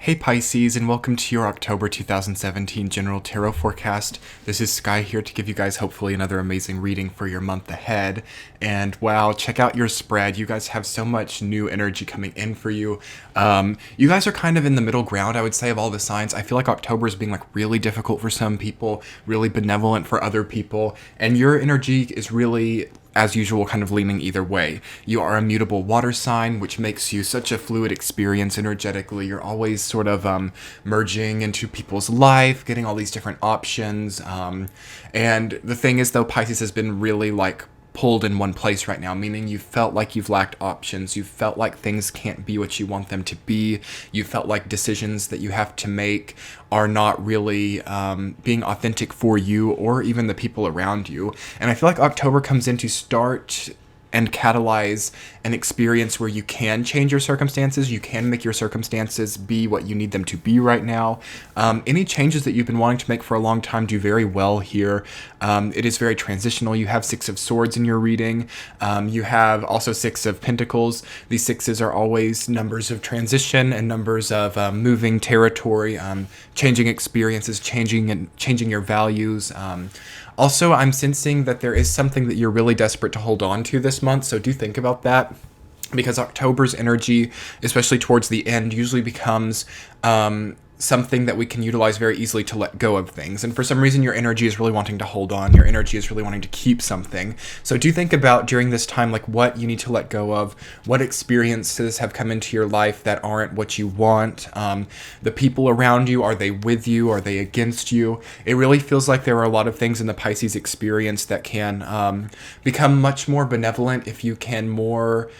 Hey Pisces, and welcome to your October 2017 General Tarot Forecast. This is Sky here to give you guys hopefully another amazing reading for your month ahead. And wow, check out your spread. You guys have so much new energy coming in for you. You guys are kind of in the middle ground, I would say, of all the signs. I feel like October is being really difficult for some people, really benevolent for other people, and your energy is really, as usual, kind of leaning either way. You are a mutable water sign, which makes you such a fluid experience energetically. You're always sort of merging into people's life, getting all these different options. And the thing is, though, Pisces has been really pulled in one place right now, meaning you felt like you've lacked options. You felt like things can't be what you want them to be. You felt like decisions that you have to make are not really being authentic for you or even the people around you. And I feel like October comes in to start and catalyze an experience where you can change your circumstances. You can make your circumstances be what you need them to be right now. Any changes that you've been wanting to make for a long time do very well here. It is very transitional. You have Six of Swords in your reading. You have also Six of Pentacles. These sixes are always numbers of transition and numbers of moving territory, changing experiences, changing your values. Also, I'm sensing that there is something that you're really desperate to hold on to this month, so do think about that, because October's energy, especially towards the end, usually becomes something that we can utilize very easily to let go of things. And for some reason, your energy is really wanting to hold on. Your energy is really wanting to keep something. So do think about during this time, what you need to let go of, what experiences have come into your life that aren't what you want. The people around you, are they with you? Are they against you? It really feels like there are a lot of things in the Pisces experience that can become much more benevolent if you can more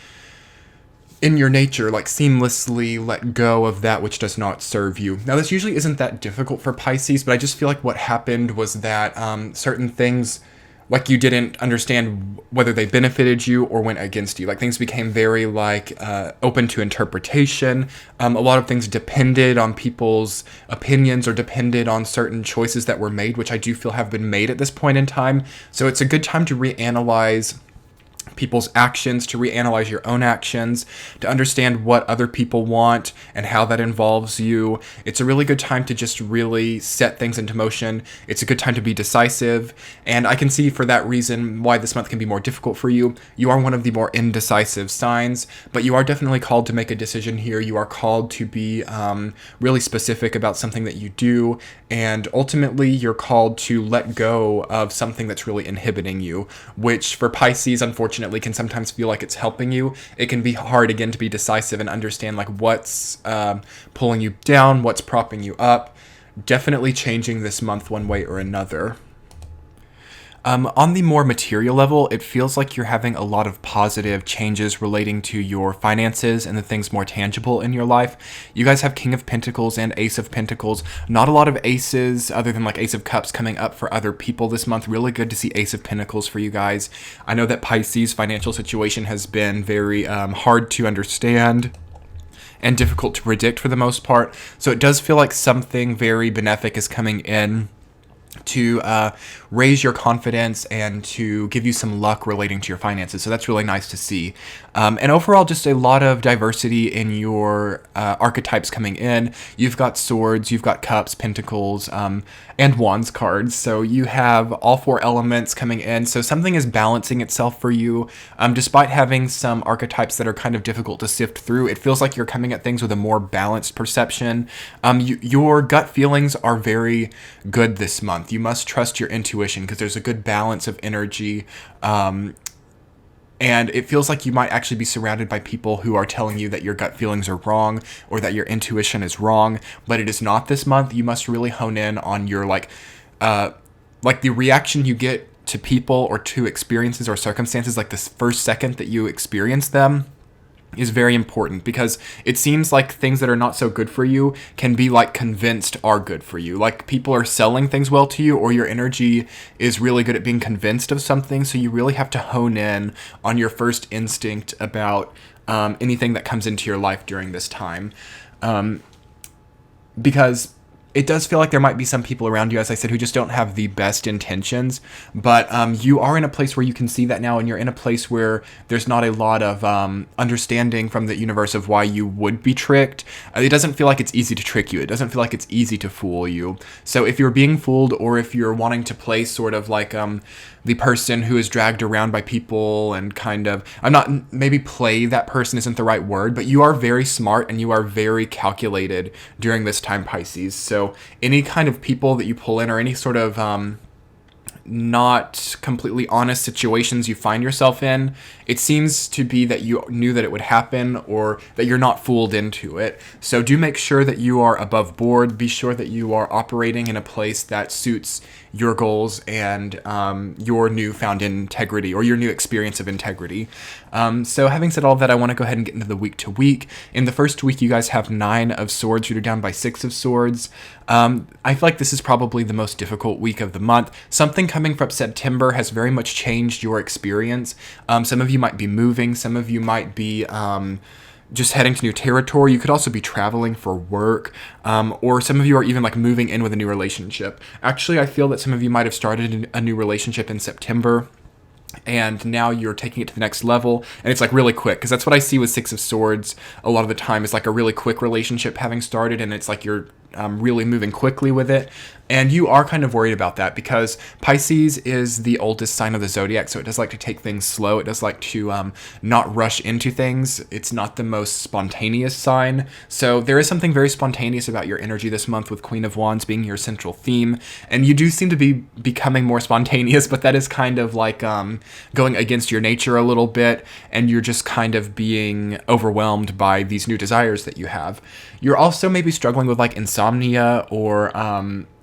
in your nature, seamlessly let go of that which does not serve you. Now, this usually isn't that difficult for Pisces, but I just feel like what happened was that certain things, you didn't understand whether they benefited you or went against you. Things became very open to interpretation. A lot of things depended on people's opinions or depended on certain choices that were made, which I do feel have been made at this point in time. So it's a good time to reanalyze people's actions, to reanalyze your own actions, to understand what other people want and how that involves you. It's a really good time to just really set things into motion. It's a good time to be decisive, and I can see for that reason why this month can be more difficult for you. You are one of the more indecisive signs, but you are definitely called to make a decision here. You are called to be really specific about something that you do, and ultimately you're called to let go of something that's really inhibiting you, which for Pisces, unfortunately, can sometimes feel like it's helping you. It can be hard, again, to be decisive and understand what's pulling you down, what's propping you up. Definitely changing this month one way or another. On the more material level, it feels like you're having a lot of positive changes relating to your finances and the things more tangible in your life. You guys have King of Pentacles and Ace of Pentacles. Not a lot of aces other than Ace of Cups coming up for other people this month. Really good to see Ace of Pentacles for you guys. I know that Pisces' financial situation has been very hard to understand and difficult to predict for the most part. So it does feel like something very benefic is coming in to raise your confidence and to give you some luck relating to your finances. So that's really nice to see. And overall, just a lot of diversity in your archetypes coming in. You've got swords, you've got cups, pentacles, and wands cards. So you have all four elements coming in. So something is balancing itself for you. Despite having some archetypes that are kind of difficult to sift through, it feels like you're coming at things with a more balanced perception. Your gut feelings are very good this month. You must trust your intuition because there's a good balance of energy. And it feels like you might actually be surrounded by people who are telling you that your gut feelings are wrong or that your intuition is wrong, but it is not this month. You must really hone in on your the reaction you get to people or to experiences or circumstances, this first second that you experience them, is very important, because it seems like things that are not so good for you can be convinced are good for you. People are selling things well to you, or your energy is really good at being convinced of something. So you really have to hone in on your first instinct about anything that comes into your life during this time. Because it does feel like there might be some people around you, as I said, who just don't have the best intentions. But you are in a place where you can see that now, and you're in a place where there's not a lot of understanding from the universe of why you would be tricked. It doesn't feel like it's easy to trick you. It doesn't feel like it's easy to fool you. So if you're being fooled, or if you're wanting to play sort of like the person who is dragged around by people and kind of, maybe play that person isn't the right word, but you are very smart and you are very calculated during this time, Pisces. So any kind of people that you pull in, or any sort of not completely honest situations you find yourself in, it seems to be that you knew that it would happen, or that you're not fooled into it. So do make sure that you are above board. Be sure that you are operating in a place that suits your goals and your newfound integrity, or your new experience of integrity. So having said all that, I want to go ahead and get into the week to week. In the first week, you guys have 9 of Swords rooted down by 6 of Swords. I feel like this is probably the most difficult week of the month. Something coming from September has very much changed your experience. Some of you might be moving. Some of you might be just heading to new territory. You could also be traveling for work, or some of you are even like moving in with a new relationship. Actually, I feel that some of you might have started a new relationship in September, and now you're taking it to the next level, and it's like really quick, because that's what I see with 6 of Swords a lot of the time, is like a really quick relationship having started, and it's like you're really moving quickly with it. And you are kind of worried about that, because Pisces is the oldest sign of the zodiac, so it does like to take things slow. It does like to not rush into things. It's not the most spontaneous sign. So there is something very spontaneous about your energy this month, with Queen of Wands being your central theme. And you do seem to be becoming more spontaneous, but that is kind of like going against your nature a little bit, and you're just kind of being overwhelmed by these new desires that you have. You're also maybe struggling with like insomnia, or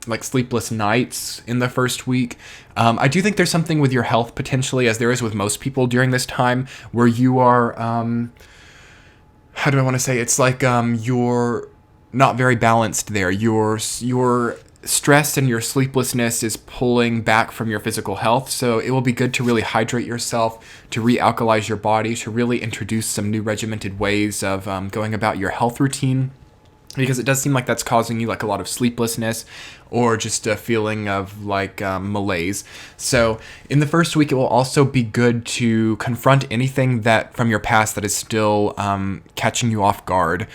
like sleepless nights in the first week. I do think there's something with your health potentially, as there is with most people during this time, where you are, how do I want to say? It's like you're not very balanced there. Your stress and your sleeplessness is pulling back from your physical health. So it will be good to really hydrate yourself, to re-alkalize your body, to really introduce some new regimented ways of going about your health routine. Because it does seem like that's causing you like a lot of sleeplessness, or just a feeling of like malaise. So in the first week, it will also be good to confront anything that from your past that is still catching you off guard.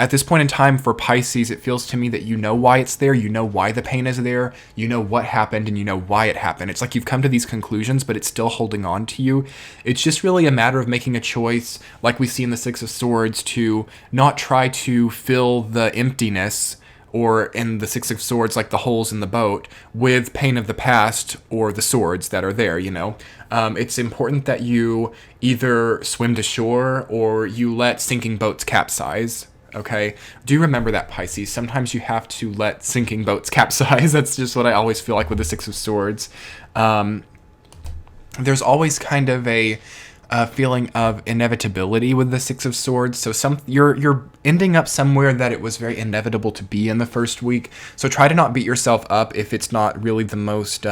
At this point in time for Pisces, it feels to me that you know why it's there, you know why the pain is there, you know what happened, and you know why it happened. It's like you've come to these conclusions, but it's still holding on to you. It's just really a matter of making a choice, like we see in the 6 of Swords, to not try to fill the emptiness, or in the 6 of Swords, like the holes in the boat, with pain of the past or the swords that are there, you know? It's important that you either swim to shore, or you let sinking boats capsize. Okay, do remember that, Pisces. Sometimes you have to let sinking boats capsize. That's just what I always feel like with the 6 of Swords. There's always kind of a feeling of inevitability with the 6 of Swords. So you're ending up somewhere that it was very inevitable to be in the first week. So try to not beat yourself up if it's not really the most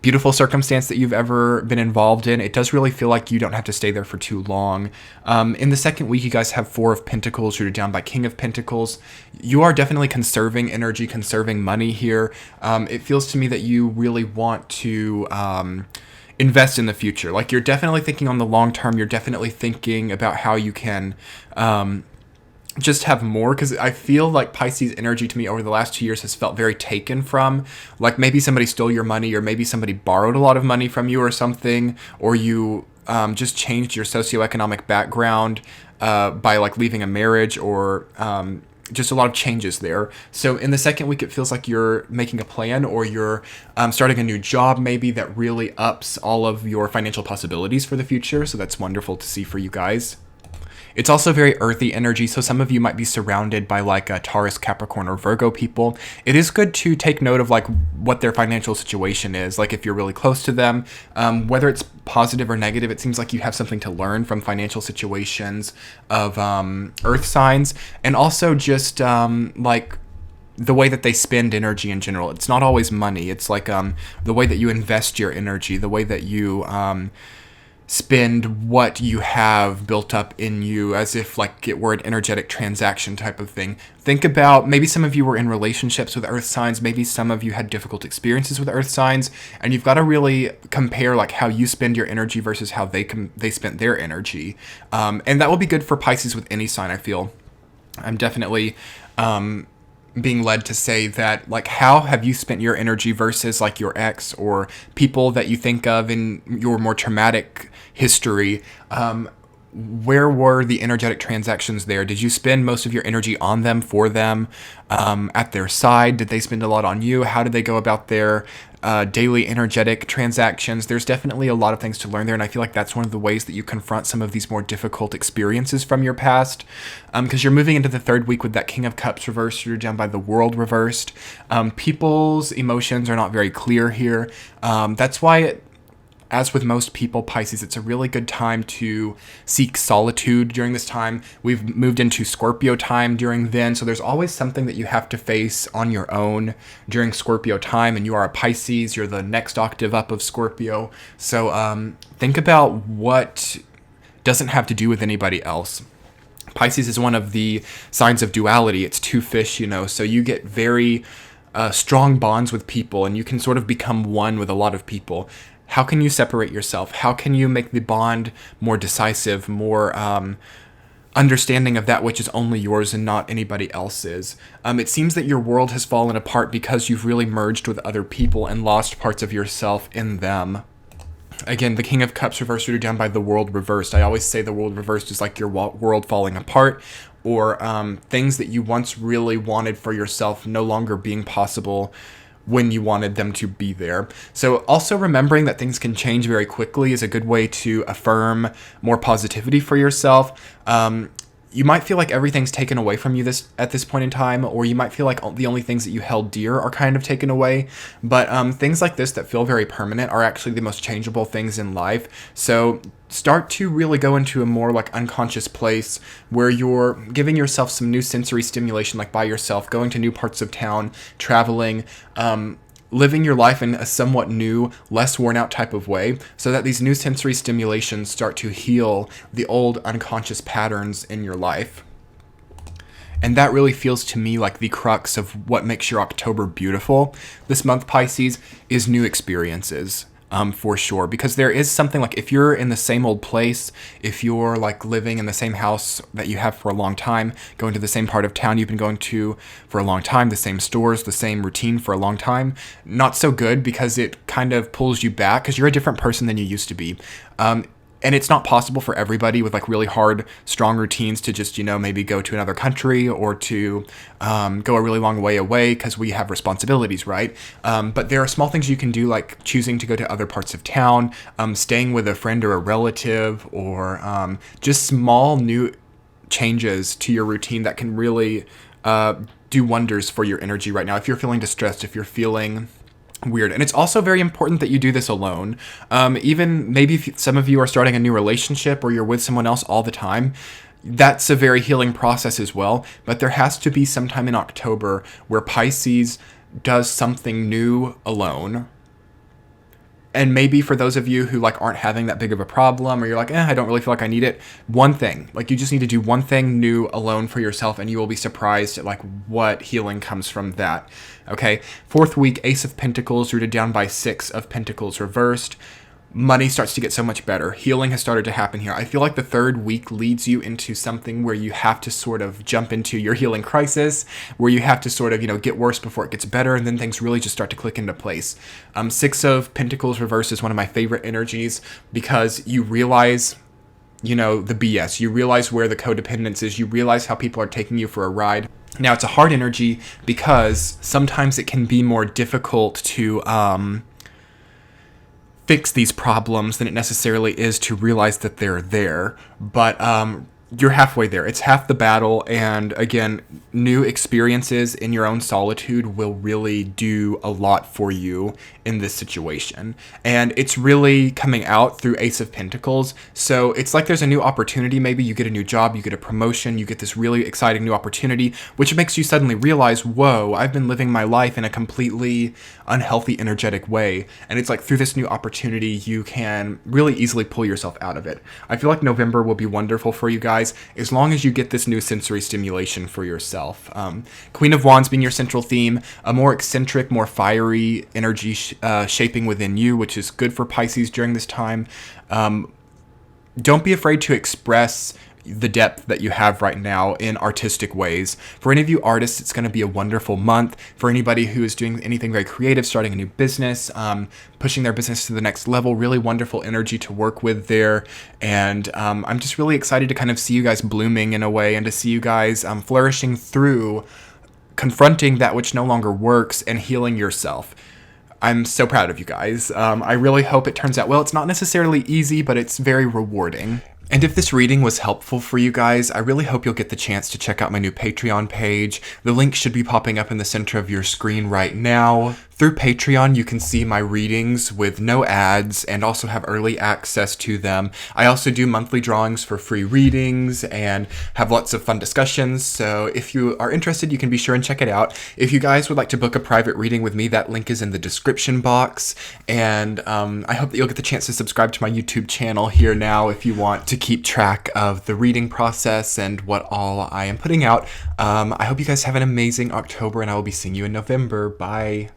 beautiful circumstance that you've ever been involved in. It does really feel like you don't have to stay there for too long. In the second week, you guys have 4 of Pentacles rooted down by King of Pentacles. You are definitely conserving energy, conserving money here. It feels to me that you really want to invest in the future. Like, you're definitely thinking on the long term. You're definitely thinking about how you can just have more, because I feel like Pisces energy to me over the last 2 years has felt very taken from. Like, maybe somebody stole your money, or maybe somebody borrowed a lot of money from you or something, or you just changed your socioeconomic background by like leaving a marriage, or just a lot of changes there. So in the second week, it feels like you're making a plan, or you're starting a new job maybe that really ups all of your financial possibilities for the future. So that's wonderful to see for you guys. It's also very earthy energy, so some of you might be surrounded by like a Taurus, Capricorn, or Virgo people. It is good to take note of like what their financial situation is, like if you're really close to them, whether it's positive or negative. It seems like you have something to learn from financial situations of earth signs, and also just like the way that they spend energy in general. It's not always money. It's like the way that you invest your energy, the way that you spend what you have built up in you as if like it were an energetic transaction type of thing. Think about, maybe some of you were in relationships with earth signs, maybe some of you had difficult experiences with earth signs, and you've got to really compare like how you spend your energy versus how they spent their energy. And that will be good for Pisces with any sign, I feel. I'm definitely being led to say that, like, how have you spent your energy versus like your ex or people that you think of in your more traumatic history. Where were the energetic transactions there? Did you spend most of your energy on them, for them, at their side? Did they spend a lot on you? How did they go about their daily energetic transactions? There's definitely a lot of things to learn there, and I feel like that's one of the ways that you confront some of these more difficult experiences from your past, because you're moving into the third week with that King of Cups reversed, you're down by the World reversed. People's emotions are not very clear here. That's why as with most people, Pisces, it's a really good time to seek solitude during this time. We've moved into Scorpio time during then, so there's always something that you have to face on your own during Scorpio time, and you are a Pisces, you're the next octave up of Scorpio. So think about what doesn't have to do with anybody else. Pisces is one of the signs of duality. It's two fish, so you get very strong bonds with people, and you can sort of become one with a lot of people. How can you separate yourself? How can you make the bond more decisive, more understanding of that which is only yours and not anybody else's? It seems that your world has fallen apart because you've really merged with other people and lost parts of yourself in them. Again, the King of Cups reversed, you're down by the World reversed. I always say the World reversed is like your world falling apart, or things that you once really wanted for yourself no longer being possible when you wanted them to be there. So also remembering that things can change very quickly is a good way to affirm more positivity for yourself. You might feel like everything's taken away from you at this point in time, or you might feel like the only things that you held dear are kind of taken away. But things like this that feel very permanent are actually the most changeable things in life. So start to really go into a more like unconscious place where you're giving yourself some new sensory stimulation, like by yourself, going to new parts of town, traveling, living your life in a somewhat new, less worn out type of way, so that these new sensory stimulations start to heal the old unconscious patterns in your life. And that really feels to me like the crux of what makes your October beautiful this month, Pisces, is new experiences. For sure, because there is something like, if you're in the same old place, if you're like living in the same house that you have for a long time, going to the same part of town you've been going to for a long time, the same stores, the same routine for a long time, not so good, because it kind of pulls you back because you're a different person than you used to be. And it's not possible for everybody with like really hard, strong routines to just, maybe go to another country or to go a really long way away, because we have responsibilities, right? But there are small things you can do, like choosing to go to other parts of town, staying with a friend or a relative, or just small new changes to your routine that can really do wonders for your energy right now. If you're feeling distressed, if you're feeling weird. And it's also very important that you do this alone. Even maybe if some of you are starting a new relationship or you're with someone else all the time, that's a very healing process as well. But there has to be some time in October where Pisces does something new alone. And maybe for those of you who like aren't having that big of a problem, or you're like, I don't really feel like I need it, one thing, like you just need to do one thing new alone for yourself, and you will be surprised at like what healing comes from that. Okay, fourth week, Ace of Pentacles rooted down by Six of Pentacles reversed. Money starts to get so much better. Healing has started to happen here. I feel like the third week leads you into something where you have to sort of jump into your healing crisis, where you have to sort of, get worse before it gets better, and then things really just start to click into place. Six of Pentacles reversed is one of my favorite energies, because you realize, the BS. You realize where the codependence is. You realize how people are taking you for a ride. Now, it's a hard energy because sometimes it can be more difficult to fix these problems than it necessarily is to realize that they're there. But you're halfway there. It's half the battle. And again, new experiences in your own solitude will really do a lot for you in this situation. And it's really coming out through Ace of Pentacles. So it's like there's a new opportunity. Maybe you get a new job, you get a promotion, you get this really exciting new opportunity, which makes you suddenly realize, whoa, I've been living my life in a completely unhealthy, energetic way. And it's like through this new opportunity, you can really easily pull yourself out of it. I feel like November will be wonderful for you guys as long as you get this new sensory stimulation for yourself. Queen of Wands being your central theme, a more eccentric, more fiery energy shaping within you, which is good for Pisces during this time. Don't be afraid to express the depth that you have right now in artistic ways. For any of you artists, it's going to be a wonderful month. For anybody who is doing anything very creative, starting a new business, pushing their business to the next level, really wonderful energy to work with there. And I'm just really excited to kind of see you guys blooming in a way, and to see you guys flourishing through confronting that which no longer works and healing yourself. I'm so proud of you guys. I really hope it turns out well. It's not necessarily easy, but it's very rewarding. And if this reading was helpful for you guys, I really hope you'll get the chance to check out my new Patreon page. The link should be popping up in the center of your screen right now. Through Patreon, you can see my readings with no ads and also have early access to them. I also do monthly drawings for free readings and have lots of fun discussions. So if you are interested, you can be sure and check it out. If you guys would like to book a private reading with me, that link is in the description box. And I hope that you'll get the chance to subscribe to my YouTube channel here now if you want to keep track of the reading process and what all I am putting out. I hope you guys have an amazing October, and I will be seeing you in November. Bye.